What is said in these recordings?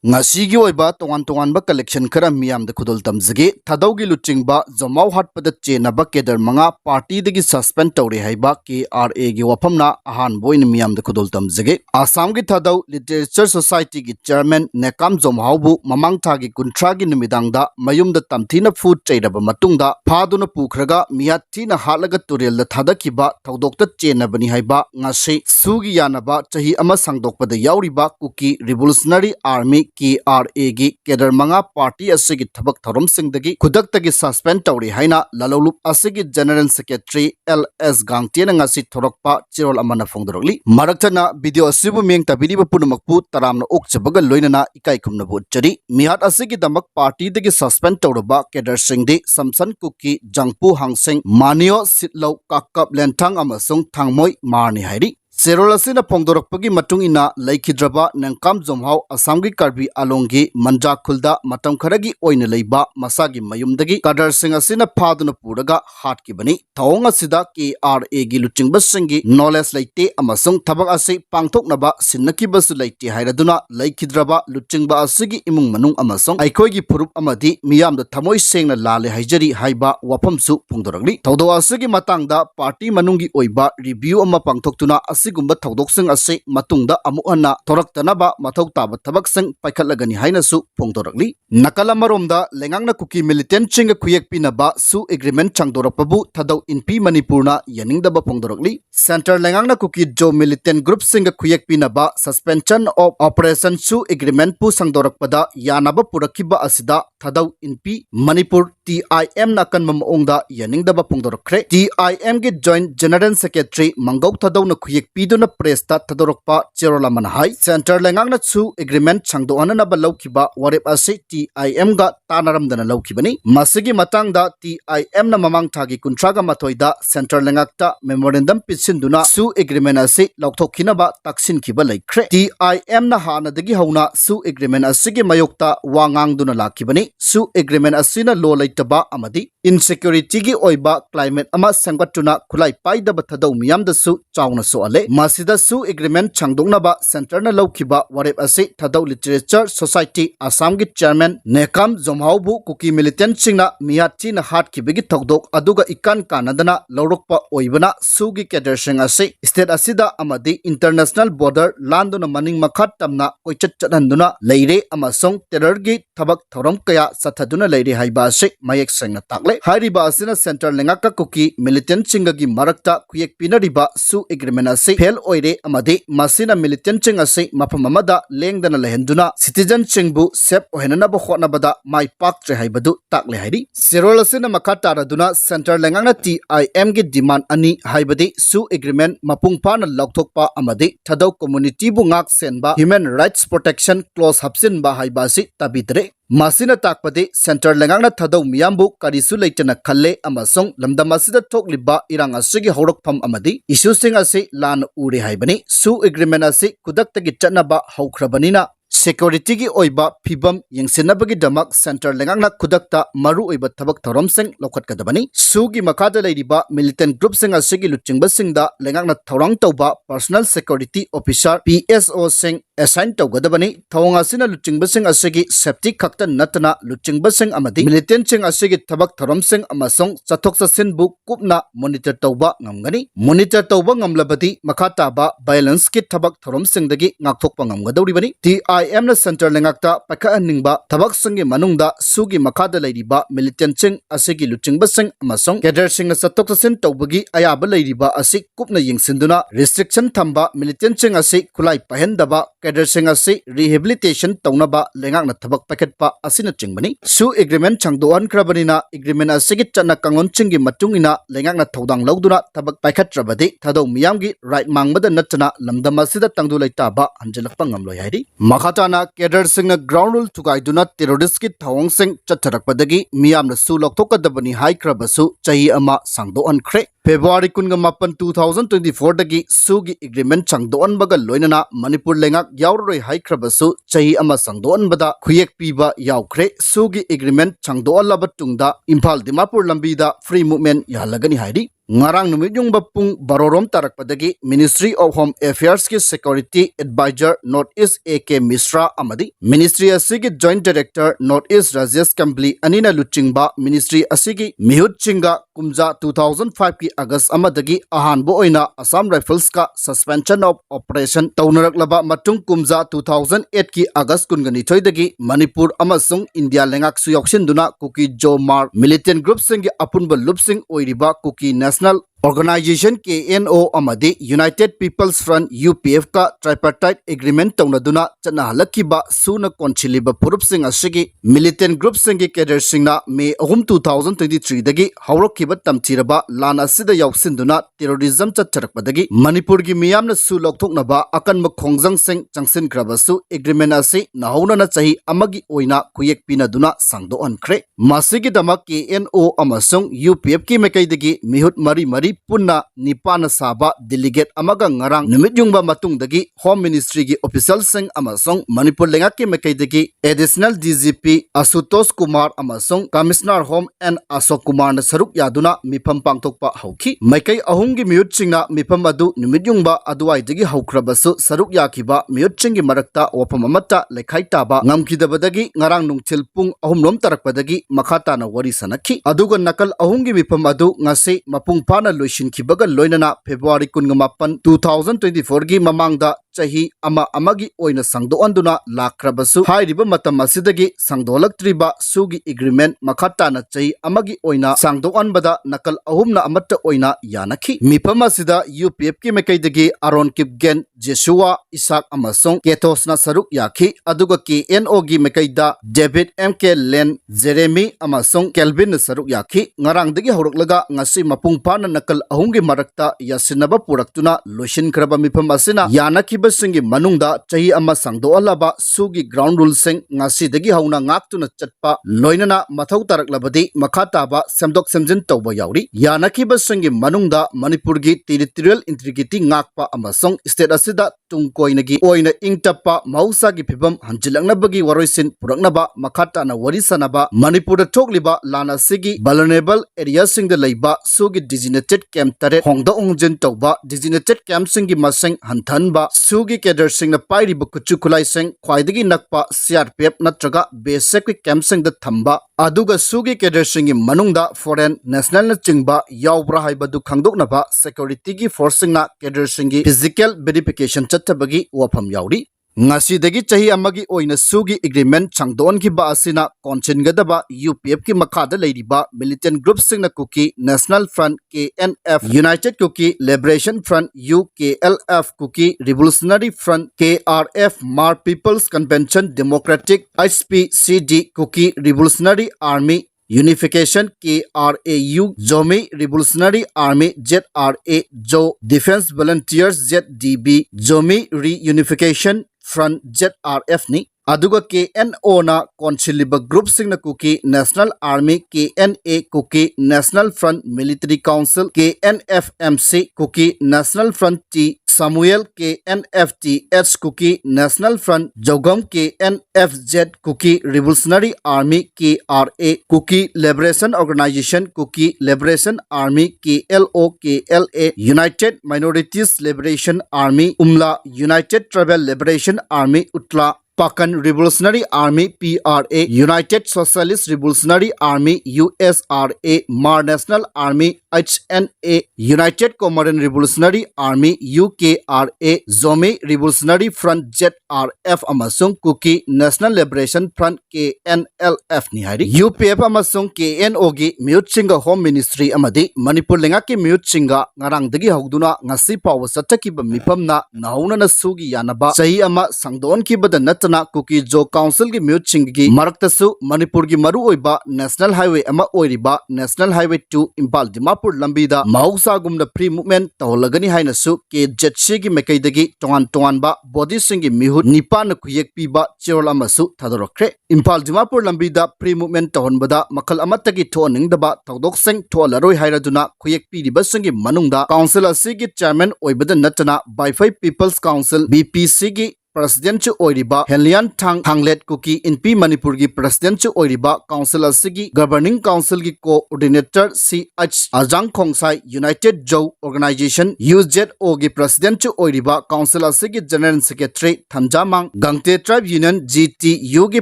ngasi oiba tongan ba collection khara miyam da khudol tamzage thadau gi luchingba jomau hatpada chenaba kedar manga party dagi suspend tawre haiba KRA gi waphamna ahan boin miyam da khudol tamzage Assam gi thadau literature society gi chairman nekam jomau bu mamang tha gi kuntra gi numidang da mayum da tamthina food chairaba matungda phaduna pukhraga miyathi na halaga turel da thadakiba thodokta chenabani haiba ngasi sugi yanaba chahi ama sangdokpada yauriba kuki revolutionary army KRA gi kedar manga party asigi thabak thorom singdagi khudakta gi suspend tawri haina lalolup asigi general secretary LS gangtiana ngasi thorokpa chirol amana phongdorokli maraktana video asibu meng tabiri ba punumakpu taramna okchabaga loinana ikai khumna botchari mihat asigi damak party dagi suspend tawraba kedar singdi samsan kuki jangpu hangsing manio sitlau kakap lenthang amasung thangmoi marni hairi Serolasi na pongdorokpagi matung ina laikhidraba nangkam jomhau Assamgi Karbi Alonggi Manja Khulda matam kharagi oina leiba masagi mayumdagi kadar sing asina phaduna puraga hatkibani thawng asida KRA gi luchingba singi knowledge leite amasung thabak ase pangthoknaba sinnakibasu leite hairaduna laikhidraba luchingba asigi imung manung amasung aikhoigi phurup amadi miyamda thamoi sengna lale haijari haiba waphamsu phongdoragli thawdo asigi matangda party manungi oiba review ama pangthoktuna sigumba thodoksin ase matungda amuana thoraktanaba mathau taba thabaksing paikhatlagani hainasu phongdorakli nakalamaromda lengangna kuki militant chinga khuyek pinaba su agreement changdorakpabu thadau inpi manipurna yaningdaba phongdorakli center lengangna kuki jo militant group singa khuyek pinaba suspension of operation su agreement pu sangdorakpada yanaba purakiba asida thadau inpi manipur TIM nakan mamongda yaningdaba phongdorakre TIM ge joint general secretary mangau thadau na khuyek piduna presta thadorokpa cherola manhai center lengangna chu agreement changdo anana ba laukiba warep ase TIM ga tanaramdana laukibani masigi matangda TIM na mamang thagi kuntraga mathoida center lengakta memorandum pisinduna su agreement ase laukthokhinaba taksin khiba laikre TIM na hanadagi hauna su agreement asigi mayokta wangangduna lakibani su agreement asina lo laitaba amadi insecurity gi oiba climate ama sangatuna khulai paidaba thadau miyamda su chauna so ale masida su agreement changdongnaba center na laukiba warep ase thadau literature society Assam gi chairman nekam jomhau bu kuki militant singna miyathi na hat kibigi thodok aduga ikan kanadana lorokpa oibana su gi cadre sing ase state asida amadi international border landuna maning makhat tamna koichat chananduna leire amasong terror gi thabak thorom kaya sathaduna leire haiba ase mayek singna takle hariba asina center lengaka kuki militant singa gi marakta khuyek pinariba su agreement ase fail oire amadi masina militant ching ase mafam amada lengdana lehenduna citizen chingbu sep ohenana ba khonabada mai paktre haibadu takle hairi serol asina makata raduna center lengangna TIM gi demand ani haibadi su agreement mapung pana lokthokpa amadi thadau community bu ngak senba human rights protection clause hapsin ba haiba si tabidre masina takpade center lengangna thadau miyambu karisu leitana khalle amasong lamdamasida thokliba irang asigi horokpham amadi issue sing ase lan ure haibani su agreement ase kudaktagi chanaba haukhrabanina security gi oiba phibam yengsinabagi damak center lengangna kudakta maru oiba thabak thorom sing lokhat kadabani sugi makada leiriba militant group sing asigi luchingba singda lengangna thorang tauba personal security officer PSO sing assign taugadabani thawang asina luchingba sing asigi safety khakta natna luchingba sing amadi militant sing asigi thabak thorom sing amasong chathok chasin bu kupna monitor tauba ngamgani monitor tauba ngamlabadi makata ba violence ki thabak thorom sing dagi ngakthokpa ngamgadawribani TIM na center lengakta pakha ningba thabak sangi manungda sugi makada leiriba militant sing asigi luchingba sing amasong cadre sing na chathok chasin taubagi ayaba leiriba asik kupna yengsinduna restriction thamba militant sing asik khulai pahendaba cadre sing asik rehabilitation taunaba lengakna thabak paketpa asina chingbani su agreement changdoan krabanina agreement asigi chana kangon chingi matungina lengakna thodang lauduna thabak pakhatrabadi thadau miyamgi right mangmada natna lamdamasida tangdu laitaba anjalakpa ngamloi hairi makhatana cadre singna ground rule tugaiduna terrorist ki thawang sing chatharakpadagi miyamna su lokthokadabani haikrabasu chahi ama sangdoankhre February 18 2024 dagi sugi agreement changdoan baga loinana Manipur lengak yauroi haikrabasu chahi ama sangdoan bada khuyek piba yaukre sugi agreement changdoan labatungda Imphal Dimapur lambida free movement yahalagani hairi ngarang numit yung bapung barorom tarakpadagi Ministry of Home Affairs ki Security Advisor Northeast AK Misra amadi Ministry asigi Joint Director Northeast Rajesh Kambli anina luchingba Ministry asigi mihut chinga kumja 2005 ki August amadagi ahanbo oina Assam Rifles ka suspension of operation taunaraklaba matung kumja 2008 ki August kungani thoidagi Manipur amasung India lengak su yoksinduna Kuki Jomar militant group singi apunba lupsing oiriba Kuki National Organization KNO amadi United People's Front UPF ka tripartite agreement taunaduna chanahalakkiba suna konchiliba purupsing asigi militant group singi cadre singna May 2023 dagi hawrokkiba tamchiraba lan asida yausinduna terrorism chacharakpadagi Manipur gi miyamna su lokthoknaba akanma khongjang sing changsin krabasu agreement asi nahauna chahi amagi oina kuyekpina duna sangdo ankhre masigi dama KNO amasung UPF ki mekaidagi mihut mari punna nipana saba delegate amaga ngarang numit yungba matungdagi Home Ministry gi official sing amasong Manipur lengaki mekaidagi additional DGP Asutosh Kumar amasong Commissioner Home and Asok Kumar na saruk yaduna mipam pangtokpa hauki maikai ahung gi miyut singna mipam adu numit yungba aduai dagi haukrabasu saruk yakiba miyut singi marakta wapam amata lekhai taba ngamkidabadagi ngarang nungchil pung ahumlom tarakpadagi makhata na wari sanakhi aduga nakal ahung gi mipam adu ngase mapung pana loishinkibaga loinana February 18 2024 gi mamangda chahi amagi oina sangdoanduna lakrabasu hairiba matam asidagi sangdolaktriba sugi agreement makhata na chahi amagi oina sangdoanbada nakal ahumna amatta oina yanakhi mipam asida UPF ki mekaidagi Aron Kipgen Jeshua Isak amasong Ketos na saruk yakhi aduga KNO gi mekaida David MK Len Jeremy amasong Kelvin na saruk yakhi ngarangdagi horoklaga ngasi mapung pana nakal ahungi marakta yasinaba puraktuna loishin kraba mipam asina yanakhiba singi manungda chahi ama sangdo alaba sugi ground rule sing ngasi dagi hauna ngaktuna chatpa loinana mathau taraklabadi makhataba semdok semjin tawba yauri yanakhiba singi manungda Manipur gi territorial integrity ngakpa amasong state asida tungkoinagi oina ingtappa mausa gi phibam hanjilangnabagi waroisin puraknaba makhata na warisanaba Manipur da thokliba lana sigi vulnerable area sing da leiba sugi designated camp tare hongda ongjin tawba designated camp singi maseng hanthanba sugi cadre sing na pairiba kuchu khulai sing khwaidagi nakpa CRPF natraga basic camp sing da thamba aduga sugi cadre singi manungda foreign national na chingba yaubra haibadu khangdoknaba security gi forcing na cadre singi physical verification chattabagi wafam yauri ngasidagi chahi amagi oina sugi agreement changdon ki ba asina konchengadaba UPF ki makhada leiriba militant group singna Kuki National Front KNF United Kuki Liberation Front UKLF Kuki Revolutionary Front KRF Mar People's Convention Democratic HPCD Kuki Revolutionary Army Unification KRAU Zomi Revolutionary Army ZRA Jo Defense Volunteers ZDB Zomi Reunification Front ZRF ni aduga KNO na konchiliba group singna Kuki National Army KNA Kuki National Front Military Council KNFMC Kuki National Front T Samuel KNFTH Kuki National Front Jogam KNFZ Kuki Revolutionary Army KRA Kuki Liberation Organization Kuki Liberation Army KLO KLA United Minorities Liberation Army UMLA United Tribal Liberation Army UTLA Pakan Revolutionary Army PRA United Socialist Revolutionary Army USRA Mar National Army HNA United Comoran Revolutionary Army UKRA Zomi Revolutionary Front ZRF amasung Kuki National Liberation Front KNLF ni hari UPF amasung KNO gi mute singa Home Ministry amadi Manipur lengaki mute singa ngarangdagi hawduna ngasi pawa sataki ba mipamna nauna na sugi yanaba sahi ama sangdon ki badan Kuki Jo Council gi mute singi maraktasu Manipur gi maru oiba National Highway ama oiriba National Highway 2 Impal Dimapur lambida mahausa gumna free movement tawlagani hainasu ke jetsi gi mekaidagi tongan ba body singi mihut nipan kuyek piba chirol amasu thadorokre Impal Dimapur lambida free movement tawonbada makal amatagi thoningdaba tawdok sing tholaroi hairaduna kuyek pidiba singi manungda council asigi chairman oibada natana by 5 People's Council BPC gi president oiriba Helian Thang Thanglet Kuki Inpi Manipur gi president oiriba council asigi governing council gi coordinator CH Ajang Khongsai United Joe Organization UZO gi president oiriba council asigi general secretary Thamjamang Gangte Tribe Union GTU gi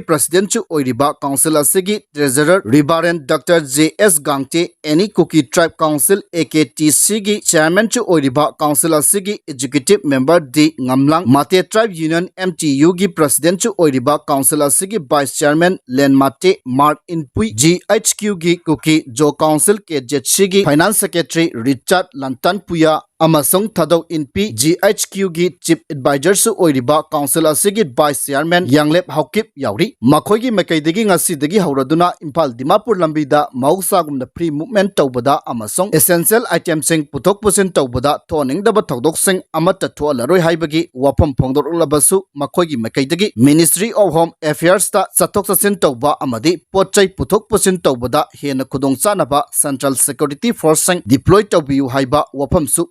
president oiriba council asigi treasurer Reverend Dr. JS Gangte Any Kuki Tribe Council AKTC gi chairman chu oiriba council asigi executive member D Ngamlang Mate Tribe Union MTU gi president chu oiriba council asigi vice chairman Len Mate Mark Inpui GHQ gi Kuki Jo Council KJC gi finance secretary Richard Lantan Puya amasong THADOU Inpi GHQ gi chief advisor su oiriba council asigi vice chairman Yanglep Haukip yauri makhoi gi makaidagi ngasi dagi hauraduna Imphal Dimapur lambida mausagumna free movement tawbada amasong essential items sing puthok pusin tawbada thoningdaba thodok sing amata tholaroi haibagi wafam phongdorulabasu makhoi gi makaidagi Ministry of Home Affairs ta chathok chasin tawba amadi potchai puthok pusin tawbada hena khudong chanaba Central Security Force sing deploy tawbiu haiba wafam su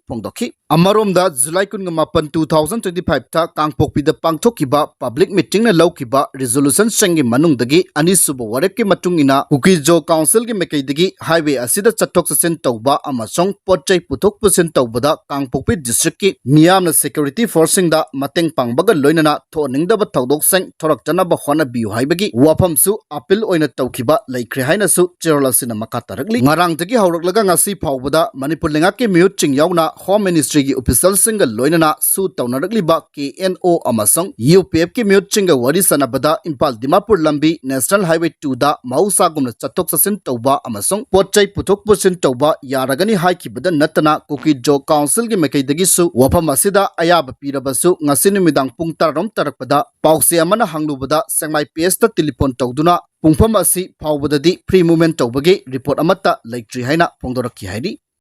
Amaromda July 18 2025 ta Kangpokpida pangthokiba public meeting na lawkiba resolution sengi manungdagi ani subo warek matungina Kukijo Council gi mekaidagi highway asida chathok chasin tawba amasong potchai puthok pusin tawbada Kangpokpi district ki miyamna security forcing da mateng pangbaga loinana thoningdaba thodok seng thorak chanaba hona biu haibagi wafam su appeal oina tawkiba laikre haina su cherolasina makatarakli ngarang dagi hawraklaga ngasi phawbada Manipur lengaki mute ching yauna Home Ministry gi official single loinana su tawnarakliba KNO amasong UPF ki mute chinga wari sanabada Imphal Dimapur lambi National Highway 2 da mausagumna chathok chasin tawba amasong potchai puthok pusin tawba yaragani haikibada natana Kuki Jo Council gi mekaidagi su wafam asida ayaba pirabasu ngasini midang pung tarom tarakpada pause amana hanglubada sengmai PS ta telephone tawduna pungpham asi phawbadadi free movement tawbagi report amata laiktri haina phongdorakki hairi